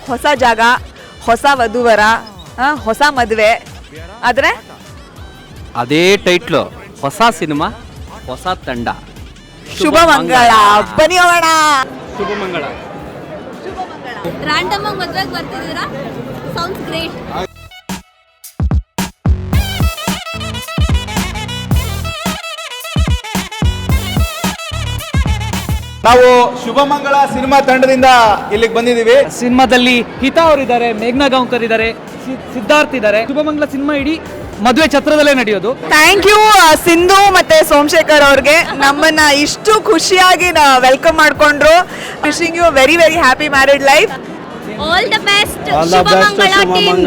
ಹೊಸ ಜಾಗ, ಹೊಸ ವಧುವರ, ಹೊಸ ಮದುವೆ. ಆದರೆ ಅದೇ ಟೈಟ್ಲು, ಹೊಸ ಸಿನಿಮಾ, ಹೊಸ ತಂಡ. ಶುಭ ಮಂಗಳ. ಬನ್ನಿ ಹೋಗೋಣ. ಶುಭ ಮಂಗಳ. ರ್ಯಾಂಡಮ್ ಆಗಿ ಮದುವೆಗೆ ಬರ್ತಿದ್ದೀರಾ? Sounds great. ನಾವು ಶುಭಮಂಗಳ ಸಿನಿಮಾ ತಂಡದಿಂದ ಇಲ್ಲಿಗೆ ಬಂದಿದ್ದೀವಿ. ಸಿನಿಮಾದಲ್ಲಿ ಹಿತಾ ಅವರಿದ್ದಾರೆ, ಮೇಘ್ನಾ ಗಾಂವ್ಕರ್ ಇದ್ದಾರೆ, ಸಿದ್ಧಾರ್ಥ್ ಇದ್ದಾರೆ. ಶುಭಮಂಗಳ ಸಿನಿಮಾ ಇಡೀ ಮದುವೆ ಛತ್ರದಲ್ಲೇ ನಡೆಯೋದು. ಥ್ಯಾಂಕ್ ಯು ಸಿಂಧು ಮತ್ತೆ ಸೋಮಶೇಖರ್ ಅವ್ರಿಗೆ ನಮ್ಮನ್ನ ಇಷ್ಟು ಖುಷಿಯಾಗಿ ವೆಲ್ಕಮ್ ಮಾಡ್ಕೊಂಡ್ರು. Wishing you very very happy married life. All the best Shubhamangala team.